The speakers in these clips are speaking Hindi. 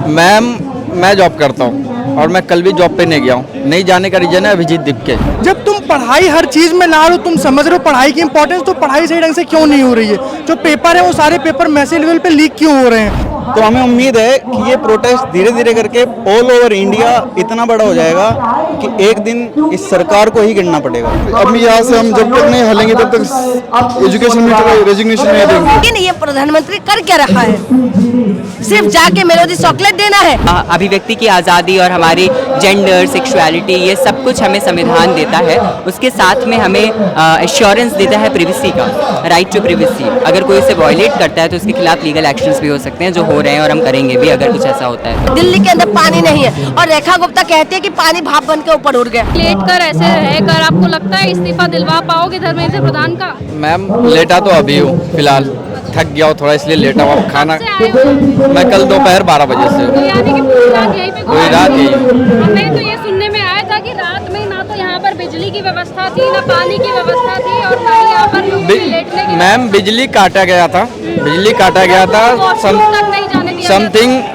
मैम, मैं जॉब करता हूँ और मैं कल भी जॉब पे नहीं गया हूँ। नहीं जाने का रीजन है अभिजीत दीपके। जब तुम पढ़ाई हर चीज में ला रहे हो, तुम समझ रहे हो पढ़ाई की इंपॉर्टेंस, तो पढ़ाई सही ढंग से क्यों नहीं हो रही है? जो पेपर है वो सारे पेपर मैसेज लेवल पे लीक क्यों हो रहे हैं? तो हमें उम्मीद है कि ये प्रोटेस्ट धीरे धीरे करके ऑल ओवर इंडिया इतना बड़ा हो जाएगा कि एक दिन इस सरकार को ही गिरना पड़ेगा। अब यहाँ से हम जब तक नहीं हलेंगे तब तक एजुकेशन में रेजिग्नेशन नहीं देंगे। लेकिन ये प्रधानमंत्री कर क्या रहा है? सिर्फ जाके मेलोडी चॉकलेट देना है। अभिव्यक्ति की आज़ादी और हमारी जेंडर, सेक्सुअलिटी, ये सब कुछ हमें संविधान देता है। उसके साथ में हमें एश्योरेंस देता है प्रिवेसी का, राइट टू प्रिवेसी। अगर कोई इसे वायलेट करता है तो उसके खिलाफ लीगल एक्शंस भी हो सकते हैं, जो हो रहे हैं और हम करेंगे भी अगर कुछ ऐसा होता है। दिल्ली के अंदर पानी नहीं है और रेखा गुप्ता कहती है कि पानी भाप बन के ऊपर उड़ गया। लेट कर ऐसे रहकर आपको लगता है इस्तीफा दिलवा पाओगे धर्मेंद्र प्रधान का? मैम, लेटा तो अभी हूँ फिलहाल, थक गया हूँ थोड़ा इसलिए लेटा हुआ। खाना मैं कल दोपहर 12 बजे से। तो यानी कि पूरी रात यहीं पे पूरी रात यही। हमें तो ये सुनने में आया था कि रात में ना तो यहाँ पर बिजली की व्यवस्था थी, ना पानी की व्यवस्था थी और ना ही यहाँ पर लोगों के लेटने की। मैम, बिजली काटा गया था, बिजली काटा गया था।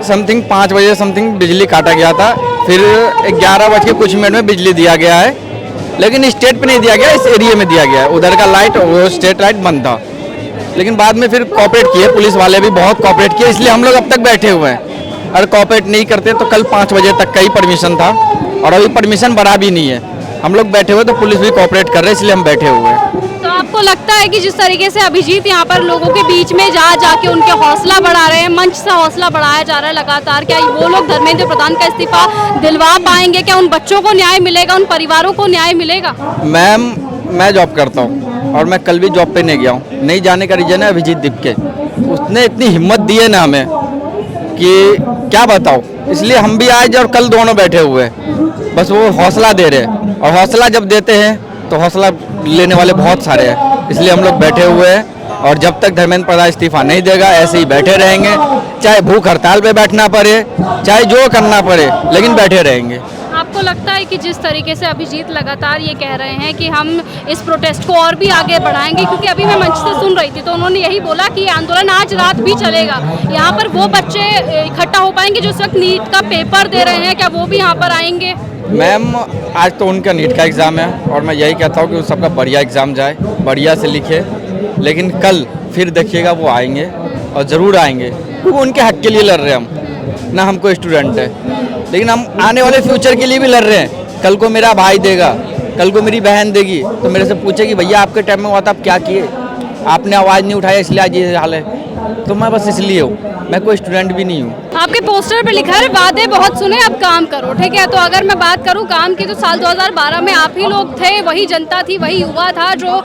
समथिंग 5 बजे समथिंग बिजली काटा गया था। फिर 11 बज के कुछ मिनट में बिजली दिया गया है, लेकिन स्टेट पे नहीं दिया गया, इस एरिया में दिया गया है। उधर का लाइट, वो स्टेट लाइट बंद था, लेकिन बाद में फिर कॉपरेट किए, पुलिस वाले भी बहुत कॉपरेट किए, इसलिए हम लोग अब तक बैठे हुए हैं। अगर कॉपरेट नहीं करते तो कल 5 बजे तक का ही परमिशन था और अभी परमिशन बढ़ा भी नहीं है। हम लोग बैठे हुए तो पुलिस भी कॉपरेट कर रहे हैं, इसलिए हम बैठे हुए हैं। तो आपको लगता है कि जिस तरीके से अभिजीत यहाँ पर लोगों के बीच में जाके उनके हौसला बढ़ा रहे हैं, मंच से हौसला बढ़ाया जा रहा है लगातार, क्या वो लोग धर्मेंद्र प्रधान का इस्तीफा दिलवा पाएंगे? क्या उन बच्चों को न्याय मिलेगा, उन परिवारों को न्याय मिलेगा? मैम, मैं जॉब करता हूँ और मैं कल भी जॉब पे नहीं गया हूँ। नहीं जाने का रीजन है अभिजीत दीपके। उसने इतनी हिम्मत दी है ना हमें कि क्या बताओ, इसलिए हम भी आज और कल दोनों बैठे हुए हैं। बस वो हौसला दे रहे हैं, और हौसला जब देते हैं तो हौसला लेने वाले बहुत सारे हैं, इसलिए हम लोग बैठे हुए हैं। और जब तक धर्मेंद्र प्रधान इस्तीफा नहीं देगा ऐसे ही बैठे रहेंगे, चाहे भूख हड़ताल पे बैठना पड़े, चाहे जो करना पड़े, लेकिन बैठे रहेंगे। आपको लगता है कि जिस तरीके से अभिजीत लगातार ये कह रहे हैं कि हम इस प्रोटेस्ट को और भी आगे बढ़ाएंगे, क्योंकि अभी मैं मंच से सुन रही थी तो उन्होंने यही बोला कि ये आंदोलन आज रात भी चलेगा, यहाँ पर वो बच्चे इकट्ठा हो पाएंगे जो इस वक्त नीट का पेपर दे रहे हैं, क्या वो भी यहाँ पर आएंगे? मैम, आज तो उनका नीट का एग्ज़ाम है और मैं यही कहता हूँ कि उन सबका बढ़िया एग्ज़ाम जाए, बढ़िया से लिखे, लेकिन कल फिर देखिएगा वो आएंगे और ज़रूर आएंगे, क्योंकि उनके हक के लिए लड़ रहे हैं हम। ना हमको स्टूडेंट है, लेकिन हम आने वाले फ्यूचर के लिए भी लड़ रहे हैं। कल को मेरा भाई देगा, कल को मेरी बहन देगी, तो मेरे से पूछेगी भैया आपके टाइम में हुआ था, आप क्या किए, आपने आवाज़ नहीं उठाया इसलिए आज ये हाल है। तो मैं बस इसलिए हूँ, मैं कोई स्टूडेंट भी नहीं हूँ। आपके पोस्टर पे लिखा है वादे बहुत सुने अब काम करो, ठीक है? तो अगर मैं बात करूं काम की, तो साल 2012 में आप ही लोग थे, वही जनता थी, वही युवा था जो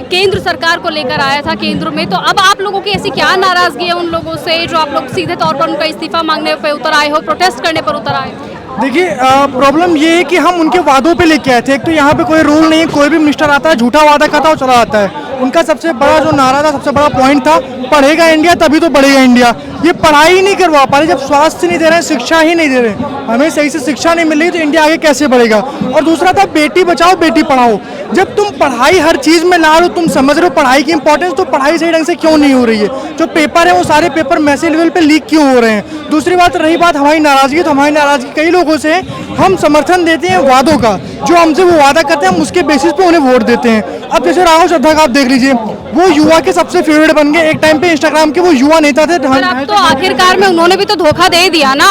केंद्र सरकार को लेकर आया था केंद्र में। तो अब आप लोगों की ऐसी क्या नाराजगी है उन लोगों से जो आप लोग सीधे तौर पर उनका इस्तीफा मांगने पर उतर आए हो, प्रोटेस्ट करने पर उतर आए हो? देखिए, प्रॉब्लम ये है कि हम उनके वादों पे लेके आए थे। एक तो यहाँ पे कोई रूल नहीं है, कोई भी मिनिस्टर आता है झूठा वादा करता है और चला आता है। उनका सबसे बड़ा जो नारा था, सबसे बड़ा पॉइंट था, पढ़ेगा इंडिया तभी तो बढ़ेगा इंडिया। ये पढ़ाई ही नहीं करवा पा रहे, जब स्वास्थ्य नहीं दे रहे हैं, शिक्षा ही नहीं दे रहे, हमें सही से शिक्षा नहीं मिल रही तो इंडिया आगे कैसे बढ़ेगा? और दूसरा था बेटी बचाओ बेटी पढ़ाओ। जब तुम पढ़ाई हर चीज में ला रहे हो, तुम समझ रहे हो पढ़ाई की इंपॉर्टेंस, तो पढ़ाई सही ढंग से क्यों नहीं हो रही है? जो पेपर है वो सारे पेपर मैसेज लेवल पे लीक क्यों हो रहे हैं? दूसरी बात रही बात हमारी नाराजगी, तो हमारी नाराजगी कई लोगों से, हम समर्थन देते हैं वादों का, जो हमसे वो वादा करते हैं हम उसके बेसिस पे उन्हें वोट देते हैं। अब जैसे राहुल चड्ढा का आप देख लीजिए, वो युवा के सबसे फेवरेट बन गए। एक टाइम पे इंस्टाग्राम के वो युवा नेता थे। अब तो आखिरकार में उन्होंने भी तो धोखा दे दिया ना।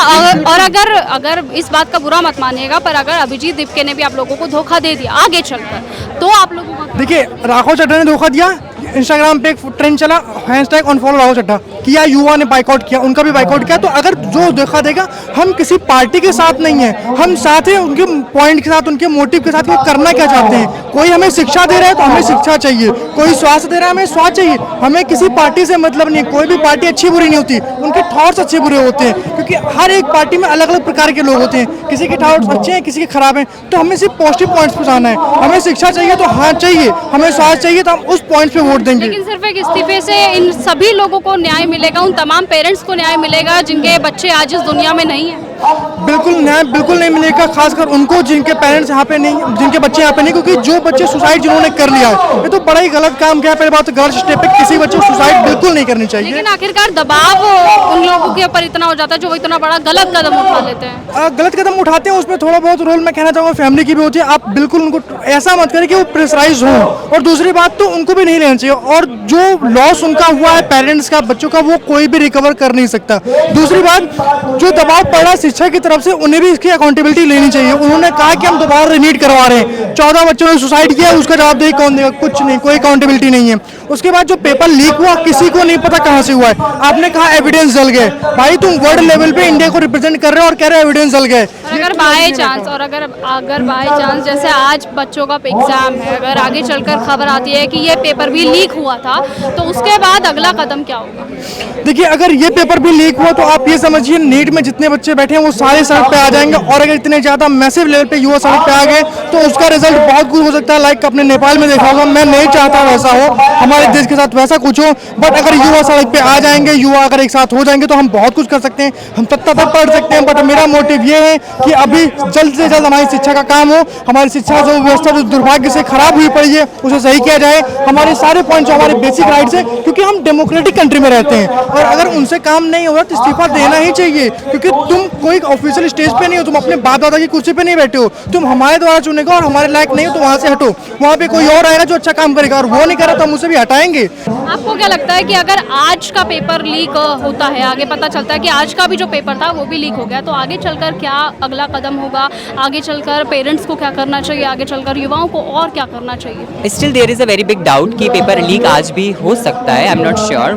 और अगर इस बात का बुरा मत मानिएगा, पर अगर अभिजीत दीपके ने भी आप लोगों को धोखा दे दिया आगे चलकर, तो आप लोगों को देखिए, राहुल चड्ढा ने धोखा दिया। इंस्टाग्राम पे एक ट्रेंड चला #unfollow राहुल चड्ढा किया, युवा ने बाइकआउट किया, उनका भी बाइकआउट किया। तो अगर जो धोखा देगा, हम किसी पार्टी के साथ नहीं है, हम साथ हैं उनके पॉइंट के साथ, उनके मोटिव के साथ, वो करना क्या चाहते हैं। कोई हमें शिक्षा दे रहा है तो हमें शिक्षा चाहिए, कोई स्वास्थ्य दे रहा है हमें स्वास्थ्य चाहिए। हमें किसी पार्टी से मतलब नहीं, कोई भी पार्टी अच्छी बुरी नहीं होती, उनके थॉट्स अच्छे बुरे होते हैं, क्योंकि हर एक पार्टी में अलग अलग प्रकार के लोग होते हैं, किसी के थॉट्स अच्छे हैं, किसी के खराब हैं। तो हमें सिर्फ पॉजिटिव पॉइंट्स पे जाना है। हमें शिक्षा चाहिए तो हाँ चाहिए, हमें स्वास्थ्य चाहिए तो हम उस पॉइंट पे वोट देंगे। लेकिन सिर्फ एक इस्तीफे से इन सभी लोगों को न्याय मिलेगा, उन तमाम पेरेंट्स को न्याय मिलेगा जिनके बच्चे आज इस दुनिया में नहीं है? बिल्कुल न्याय बिल्कुल नहीं मिलेगा, खासकर उनको जिनके पेरेंट्स यहाँ पे नहीं, जिनके बच्चे यहाँ पे नहीं, क्योंकि जो बच्चे सुसाइड जिन्होंने कर लिया है ये तो बड़ा ही गलत काम किया है। पहले बात तो गर्ल्स स्टेप पे किसी बच्चे को सुसाइड बिल्कुल नहीं करनी चाहिए। लेकिन आखिरकार दबाव उन लोगों के ऊपर इतना हो जाता है जो वो इतना बड़ा गलत कदम उठा लेते हैं। गलत कदम उठाते हैं, उसमें थोड़ा बहुत रोल मैं कहना चाहूँगा फैमिली की भी होती है। आप बिल्कुल उनको ऐसा मत करें कि वो प्रेशराइज हो, और दूसरी बात तो उनको भी नहीं लेना चाहिए, और जो लॉस उनका हुआ है पेरेंट्स का, बच्चों का, वो कोई भी रिकवर कर नहीं सकता। दूसरी बात, जो दबाव पड़ रहा है शिक्षा की तरफ से, उन्हें भी इसकी अकाउंटेबिलिटी लेनी चाहिए। उन्होंने कहा कि हम दोबारा रिनीट करवा रहे हैं, 14 बच्चों ने सुसाइड किया, उसका जवाबदेही कौन देगा? कुछ नहीं, कोई अकाउंटेबिलिटी नहीं है। उसके बाद जो पेपर लीक हुआ, किसी को नहीं पता कहाँ से हुआ है। आपने कहा एविडेंस जल गए, भाई तुम वर्ल्ड लेवल पे इंडिया को रिप्रेजेंट कर रहे हो और कह रहे हो एविडेंस जल गए। अगर बाय चांस अगर बाय चांस जैसे आज बच्चों का एग्जाम है, अगर आगे चलकर खबर आती है कि ये पेपर भी लीक हुआ था, तो उसके बाद अगला कदम क्या होगा? देखिए, अगर ये पेपर भी लीक हुआ तो आप ये समझिए नीट में जितने बच्चे बैठे हैं वो सारे सड़क पे आ जाएंगे, और अगर इतने ज्यादा मैसिव लेवल पे युवा सड़क पे आ गए तो उसका रिजल्ट बहुत कुछ हो सकता है। लाइक अपने नेपाल में देखा होगा, मैं नहीं चाहता वैसा हो, हमारे देश के साथ वैसा कुछ हो, बट अगर युवा सड़क पे आ जाएंगे, युवा अगर एक साथ हो जाएंगे तो हम बहुत कुछ कर सकते हैं, हम तक तक पढ़ सकते हैं। बट मेरा मोटिव ये है कि अभी जल्द से जल्द हमारी शिक्षा का काम हो, हमारी शिक्षा जो व्यवस्था जो दुर्भाग्य से खराब हुई पड़ी है उसे सही किया जाए, हमारे सारे पॉइंट जो हमारे बेसिक राइट्स हैं, क्योंकि हम डेमोक्रेटिक कंट्री में रहते हैं, और अगर उनसे काम नहीं हो रहा तो इस्तीफा देना ही चाहिए। क्योंकि तुम कोई ऑफिशियल स्टेज पे नहीं हो, तुम अपने बाप दादा की कुर्सी पे नहीं बैठे हो, तुम हमारे द्वारा चुने और हमारे लायक नहीं हो तो वहाँ से हटो। वहाँ पे कोई और आएगा जो अच्छा काम करेगा, और वो नहीं करे तो हम उसे भी हटाएंगे। आपको क्या लगता है कि अगर आज का पेपर लीक होता है, आगे पता चलता है कि आज का भी जो पेपर था वो भी लीक हो गया, तो आगे चलकर क्या अगला कदम होगा? आगे चलकर पेरेंट्स को क्या करना चाहिए? आगे चलकर युवाओं को और क्या करना चाहिए? Still there is a very big doubt कि पेपर लीक आज भी हो सकता है। आई एम नॉट श्योर,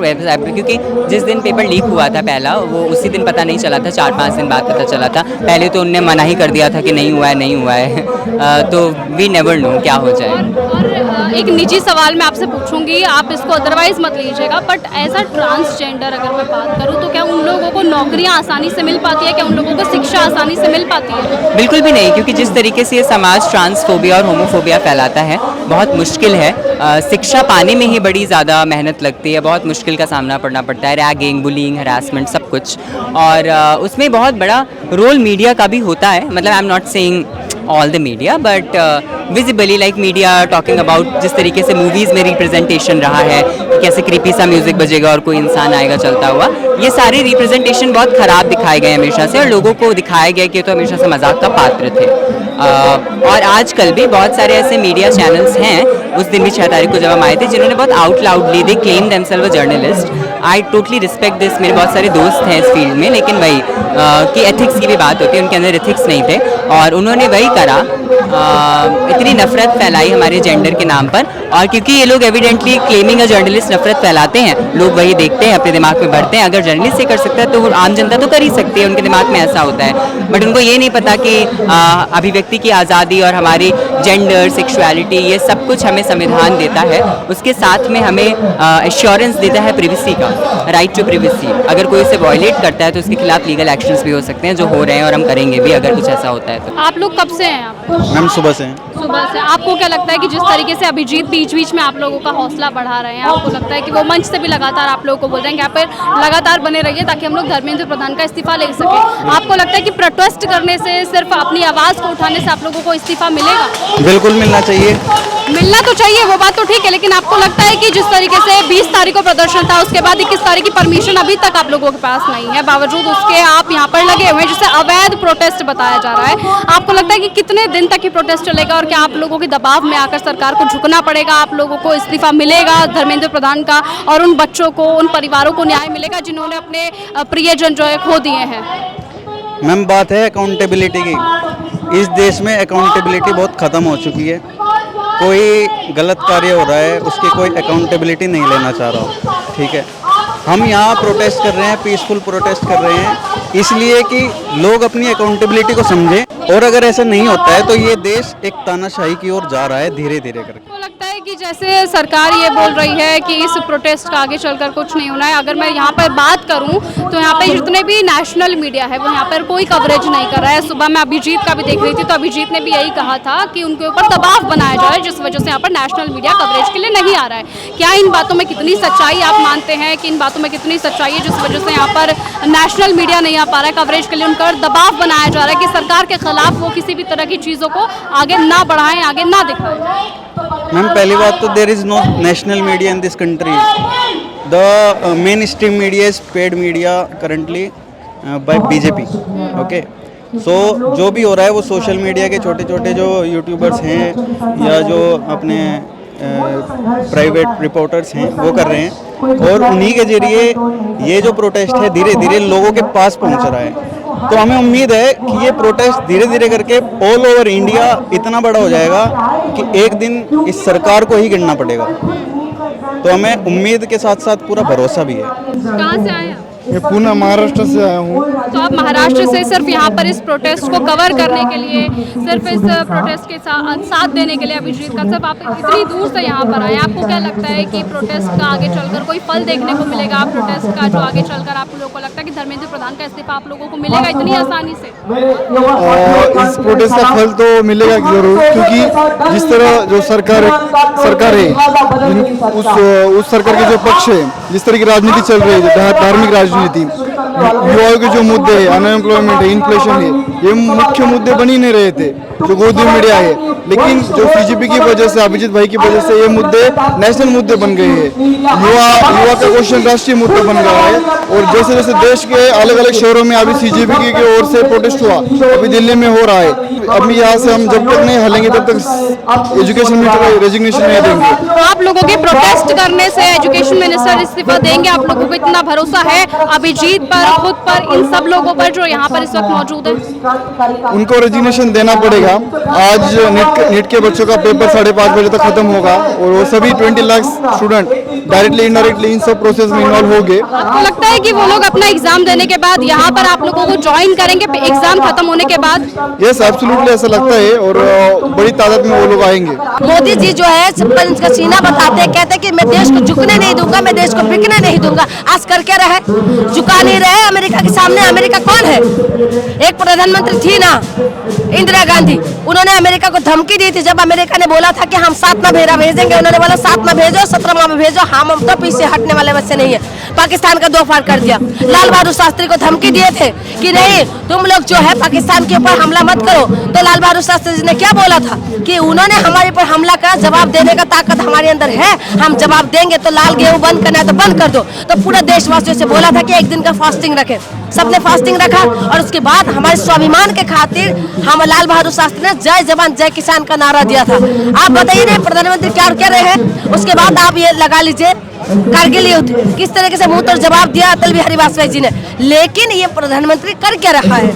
क्योंकि जिस दिन पेपर लीक हुआ था पहला, वो उसी दिन पता नहीं चला था, 4-5 दिन बाद पता चला था। पहले तो उनने मना ही कर दिया था कि नहीं हुआ है, नहीं हुआ है। तो वी नेवर नो क्या हो जाए। और एक निजी सवाल मैं आपसे पूछूंगी, आप इसको अदरवाइज मत लीजिएगा, बट एज अ ट्रांसजेंडर अगर मैं बात करूँ तो क्या उन लोगों को नौकरियां आसानी से मिल पाती है? क्या उन लोगों को शिक्षा आसानी से मिल पाती है? बिल्कुल भी नहीं, क्योंकि जिस तरीके से ये समाज ट्रांसफोबिया और होमोफोबिया फैलाता है, बहुत मुश्किल है। शिक्षा पाने में ही बड़ी ज़्यादा मेहनत लगती है, बहुत मुश्किल का सामना करना पड़ता है, रैगिंग, बुलिंग, हरासमेंट, सब कुछ। और उसमें बहुत बड़ा रोल मीडिया का भी होता है। मतलब I am not saying all the media, but visibly like media talking about जिस तरीके से मूवीज़ में रिप्रेजेंटेशन रहा है कि कैसे क्रीपी सा म्यूज़िक बजेगा और कोई इंसान आएगा चलता हुआ, ये सारे रिप्रेजेंटेशन बहुत ख़राब दिखाए गए हमेशा से, और लोगों को दिखाया गया कि ये तो हमेशा से मजाक का पात्र थे। और आजकल भी बहुत सारे ऐसे मीडिया चैनल्स हैं, उस दिन भी 6 तारीख को जब हम आए थे, जिन्होंने बहुत out loudly they claim themselves a journalist. I totally respect this, मेरे बहुत सारे दोस्त हैं इस फील्ड में, लेकिन वही कि एथिक्स की भी बात होती है, उनके अंदर एथिक्स नहीं थे, और उन्होंने वही करा, इतनी नफरत फैलाई हमारे जेंडर के नाम पर। और क्योंकि ये लोग एविडेंटली क्लेमिंग अ जर्नलिस्ट नफरत फैलाते हैं, लोग वही देखते हैं, अपने दिमाग में भरते हैं, अगर जर्नलिस्ट से कर सकता है तो आम जनता तो कर ही सकती है, उनके दिमाग में ऐसा होता है। बट उनको ये नहीं पता कि अभिव्यक्ति की आज़ादी और हमारी जेंडर, सेक्सुअलिटी, ये सब कुछ हमें संविधान देता है, उसके साथ में हमें एश्योरेंस देता है प्रिवेसी का, राइट टू प्रिवेसी। अगर कोई इसे वायलेट करता है तो उसके खिलाफ लीगल एक्शंस भी हो सकते हैं, जो हो रहे हैं और हम करेंगे भी अगर कुछ ऐसा होता है तो। आप लोग कब से हैं यहाँ पे? मैम सुबह से हैं। सुबह से। आपको क्या लगता है कि जिस तरीके से अभिजीत बीच बीच में आप लोगों का हौसला बढ़ा रहे हैं, आपको लगता है कि वो मंच से भी लगातार आप लोगों को बोल रहे हैं कि यहाँ पर लगातार बने रहिए ताकि हम लोग धर्मेंद्र प्रधान का इस्तीफा ले सकें? आपको लगता है कि प्रोटेस्ट करने से, सिर्फ अपनी आवाज़ को उठाने से आप लोगों को इस्तीफा मिलेगा? बिल्कुल मिलना चाहिए। मिलना तो चाहिए, वो बात तो ठीक है, लेकिन आपको लगता है कि जिस तरीके से 20 तारीख को प्रदर्शन था, उसके बाद 21 तारीख की परमिशन अभी तक आप लोगों के पास नहीं है, बावजूद उसके आप यहाँ पर लगे हुए हैं, जिसे अवैध प्रोटेस्ट बताया जा रहा है। आपको लगता है कि कितने दिन तक ये प्रोटेस्ट चलेगा, और क्या आप लोगों के दबाव में आकर सरकार को झुकना पड़ेगा, आप लोगों को इस्तीफा मिलेगा धर्मेंद्र प्रधान का, और उन बच्चों को, उन परिवारों को न्याय मिलेगा जिन्होंने अपने प्रियजन जो है खो दिए हैं? मैम बात है अकाउंटेबिलिटी की। इस देश में अकाउंटेबिलिटी बहुत ख़त्म हो चुकी है। कोई गलत कार्य हो रहा है, उसकी कोई अकाउंटेबिलिटी नहीं लेना चाह रहा, ठीक है। हम यहाँ प्रोटेस्ट कर रहे हैं, पीसफुल प्रोटेस्ट कर रहे हैं, इसलिए कि लोग अपनी अकाउंटेबिलिटी को समझें, और अगर ऐसा नहीं होता है तो ये देश एक तानाशाही की ओर जा रहा है धीरे धीरे करके। आपको लगता है कि जैसे सरकार ये बोल रही है कि इस प्रोटेस्ट का आगे चलकर कुछ नहीं होना है, अगर मैं यहाँ पर बात करूँ तो यहाँ पे जितने भी नेशनल मीडिया है वो यहाँ पर कोई कवरेज नहीं कर रहा है। सुबह मैं अभिजीत का भी देख रही थी तो अभिजीत ने भी यही कहा था कि उनके ऊपर दबाव बनाया जा रहा है, जिस वजह से यहाँ पर नेशनल मीडिया कवरेज के लिए नहीं आ रहा है। क्या इन बातों में कितनी सच्चाई आप मानते हैं कि इन बातों में कितनी सच्चाई है जिस वजह से यहाँ पर नेशनल मीडिया नहीं आ पा रहा है, कवरेज के लिए उनका दबाव बनाया जा रहा है कि सरकार के खिलाफ वो किसी भी तरह की चीज़ों को आगे ना बढ़ाएं, आगे ना दिखाएं? मैम, पहली बात तो there is no national media in this country. The main stream media is paid media currently by BJP. Okay, so जो भी हो रहा है वो सोशल मीडिया के छोटे छोटे जो यूट्यूबर्स हैं या जो अपने प्राइवेट रिपोर्टर्स हैं वो कर रहे हैं, और उन्हीं के जरिए ये जो प्रोटेस्ट है धीरे धीरे लोगों के पास पहुंच रहा है। तो हमें उम्मीद है कि ये प्रोटेस्ट धीरे धीरे करके ऑल ओवर इंडिया इतना बड़ा हो जाएगा कि एक दिन इस सरकार को ही गिरना पड़ेगा। तो हमें उम्मीद के साथ साथ पूरा भरोसा भी है। कहाँ से आए आप? मैं पूना महाराष्ट्र से आया हूँ। तो आप महाराष्ट्र से सिर्फ यहाँ पर इस प्रोटेस्ट को कवर करने के लिए, सिर्फ इस प्रोटेस्ट के साथ देने के लिए अभिजीत का, सिर्फ आप इतनी दूर से यहाँ पर आए, आपको क्या लगता है कि प्रोटेस्ट का आगे चलकर कोई फल देखने को मिलेगा? प्रोटेस्ट का जो आगे चलकर आप लोगों को लगता है कि धर्मेंद्र प्रधान का इस्तीफा आप लोगों को मिलेगा इतनी आसानी से? इस प्रोटेस्ट का फल तो मिलेगा जरूर, क्योंकि जिस तरह जो सरकार है उस सरकार के जो पक्ष है, जिस तरह की राजनीति चल रही है, धार्मिक राजनीति, युवाओं के जो मुद्दे है, अनएम्प्लॉयमेंट है, इन्फ्लेशन है, ये मुख्य मुद्दे बन ही नहीं रहे थे जो गोदी मीडिया है। लेकिन जो बीजेपी की वजह से, अभिजीत भाई की वजह से ये मुद्दे नेशनल मुद्दे बन गए हैं। युवा का क्वेश्चन राष्ट्रीय मुद्दा बन गया है। और जैसे जैसे देश के अलग अलग शहरों में अभी सीजेपी की ओर से प्रोटेस्ट हुआ, अभी दिल्ली में हो रहा है। अभी यहाँ से हम जब तक नहीं हलेंगे तब तक एजुकेशन मिनिस्टर रेजिग्नेशन नहीं देंगे। तो आप लोगों के प्रोटेस्ट करने से एजुकेशन मिनिस्टर इस्तीफा देंगे? आप लोगों को इतना भरोसा है अभिजीत पर, खुद पर, इन सब लोगों पर जो यहाँ पर इस वक्त मौजूद है? उनको रेजिग्नेशन देना पड़ेगा। आज नीट के बच्चों का पेपर 5:30 बजे तक खत्म होगा और वो सभी 20 लाख स्टूडेंट डायरेक्टली इनडायरेक्टली इन सब प्रोसेस में इन्वॉल्व हो गए। आपको लगता है कि वो लोग अपना एग्जाम देने के बाद यहाँ पर आप लोगों को ज्वाइन करेंगे एग्जाम खत्म होने के बाद? यस, एब्सोल्युटली ऐसा लगता है और बड़ी तादाद में वो लोग आएंगे। मोदी जी जो है छप्पन इंच का सीना बताते हैं, कहते हैं कि मैं देश को झुकने नहीं दूंगा, मैं देश को बिकने नहीं दूंगा। आज कर क्या रहे? झुका नहीं रहे अमेरिका के सामने। अमेरिका कौन है? एक प्रधानमंत्री थी ना, इंदिरा गांधी, उन्होंने अमेरिका को धमकी दी थी जब अमेरिका ने बोला था कि हम 7वां भेजा भेजेंगे। उन्होंने बोला 7वां भेजो, 17वां में भेजो, हम तो पीछे हटने वाले बच्चे नहीं है। पाकिस्तान का 2 फाड़ कर दिया। लाल बहादुर शास्त्री को धमकी दिए थे कि नहीं तुम लोग जो है पाकिस्तान के ऊपर हमला मत करो, तो लाल बहादुर शास्त्री जी ने क्या बोला था कि उन्होंने हमारे ऊपर हमला करा, जवाब देने का ताकत हमारे अंदर है, हम जवाब देंगे। तो लाल गेहूं बंद करना है तो बंद कर दो। तो पूरा देशवासियों से बोला था कि एक दिन का फास्टिंग रखे, सबने फास्टिंग रखा और उसके बाद हमारे स्वाभिमान के खातिर हम लाल बहादुर शास्त्री ने जय जवान जय किसान का नारा दिया था। आप बताइए ना प्रधानमंत्री क्या कह रहे हैं? उसके बाद आप ये लगा लीजिए कारगिल युद्ध किस तरीके से मुंह तोड़ जवाब दिया अटल बिहारी वाजपेयी जी ने। लेकिन ये प्रधानमंत्री कर क्या रहा है?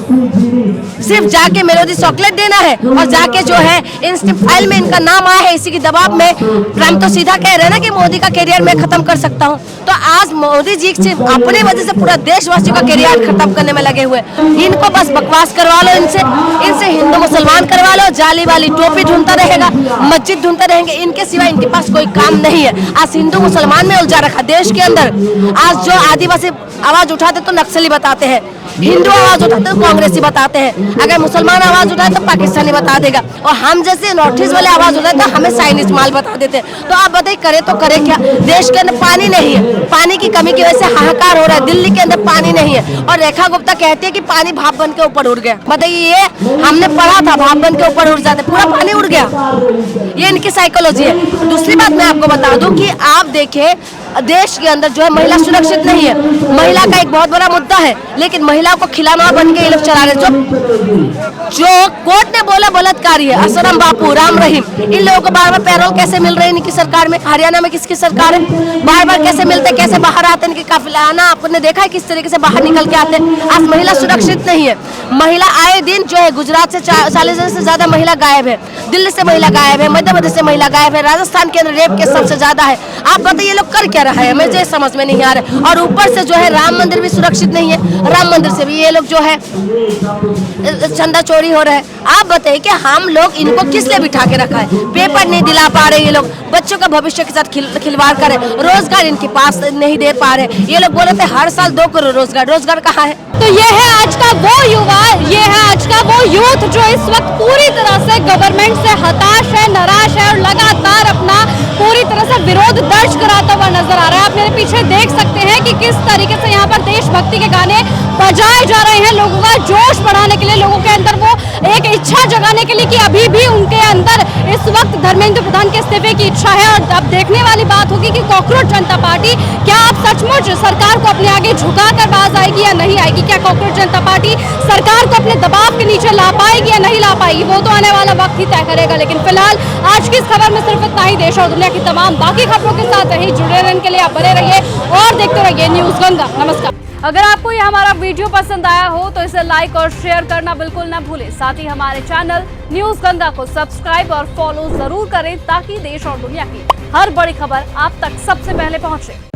सिर्फ जाके मेलोडी चॉकलेट देना है और जाके जो है इंस्टा फाइल में इनका नाम आया है, इसी के दबाव में ट्रम्प तो सीधा कह रहे हैं ना कि मोदी का करियर मैं खत्म कर सकता हूँ। तो आज मोदी जी से अपने वजह से पूरा देशवासियों का करियर खत्म करने में लगे हुए। इनको बस बकवास करवा लो, इनसे हिंदू मुसलमान करवा लो, जाली वाली टोपी ढूंढता रहेगा, मस्जिद ढूंढते रहेंगे, इनके सिवा इनके पास कोई काम नहीं है। आज हिंदू मुसलमान में उलझा रखा देश के अंदर। आज जो आदिवासी आवाज उठाते तो नक्सली बताते हैं, हिंदू आवाज उठाते तो कांग्रेसी बताते हैं, अगर मुसलमान आवाज उठाए तो पाकिस्तानी बता देगा, और हम जैसे नॉर्थ ईस्ट वाले आवाज उठाए तो हमें चाइनीज माल बता देते हैं। तो आप बताइए करे तो करे क्या? देश के अंदर पानी नहीं है, पानी की कमी की वजह से हाहाकार हो रहा है। दिल्ली के अंदर पानी नहीं है और रेखा गुप्ता कहती है कि पानी भाप बन के ऊपर उड़ गया। बताइए, ये हमने पढ़ा था भाप बन के ऊपर उड़ जाते, पूरा पानी उड़ गया। ये इनकी साइकोलॉजी है। दूसरी बात मैं आपको बता दूं कि आप देखें देश के अंदर जो है महिला सुरक्षित नहीं है। महिला का एक बहुत बड़ा मुद्दा है, लेकिन महिला को खिलाना बन के ये लोग चला रहे। जो कोर्ट ने बोला बलात्कारी है, असरम बापू, राम रहीम, इन लोगों को बार बार पैरोल कैसे मिल रहे हैं इनकी सरकार में? हरियाणा में किसकी सरकार है? बार बार कैसे मिलते, कैसे बाहर आते इनके काफिला? आना आपने देखा है किस तरीके से बाहर निकल के आते हैं। आज महिला सुरक्षित नहीं है। महिला आए दिन जो है गुजरात से 40,000 से ज्यादा महिला गायब है, दिल्ली से महिला गायब है, मध्य प्रदेश से महिला गायब है, राजस्थान के अंदर रेप केस सबसे ज्यादा है। आप बताइए ये लोग कर क्या रहा है? मुझे समझ में नहीं आ रहा है। और ऊपर से जो है राम मंदिर भी सुरक्षित नहीं है, राम मंदिर से भी ये लोग जो है चंदा चोरी हो रहा है। आप बताइए कि हम लोग इनको किस लिए बिठा के रखा है? पेपर नहीं दिला पा रहे ये लोग, बच्चों का भविष्य के साथ खिलवाड़ कर रहे, रोजगार इनके पास नहीं दे पा रहे। ये लोग बोले थे हर साल 2 करोड़ रोजगार कहाँ है? तो ये है आज का वो युवा, ये है आज का वो यूथ जो इस वक्त पूरी तरह से गवर्नमेंट से हताश है, निराश है और लगातार अपना पूरी तरह से विरोध दर्ज कराता हुआ नजर आ रहा है। आप मेरे पीछे देख सकते हैं कि किस तरीके से यहाँ पर देशभक्ति के गाने बजाए जा रहे हैं, लोगों का जोश बढ़ाने के लिए, लोगों के अंदर वो एक इच्छा जगाने के लिए कि अभी भी उनके अंदर इस वक्त धर्मेंद्र प्रधान के इस्तीफे की इच्छा है। और अब देखने वाली बात होगी कि कॉकरोच जनता पार्टी क्या अब सचमुच सरकार को अपने आगे झुका कर बाज आएगी या नहीं आएगी? क्या कॉकरोच जनता पार्टी सरकार को अपने दबाव के नीचे ला पाएगी या नहीं ला पाएगी? वो तो आने वाला वक्त ही तय करेगा। लेकिन फिलहाल आज की इस खबर में सिर्फ इतना ही। देश और दुनिया की तमाम बाकी खबरों के साथ रहिए, जुड़े रहने के लिए आप बने रहिए और देखते रहिए न्यूज़ गंगा। नमस्कार। अगर आपको ये हमारा वीडियो पसंद आया हो तो इसे लाइक और शेयर करना बिल्कुल ना भूलें। साथ ही हमारे चैनल न्यूज़ गंगा को सब्सक्राइब और फॉलो जरूर करें ताकि देश और दुनिया की हर बड़ी खबर आप तक सबसे पहले पहुंचे।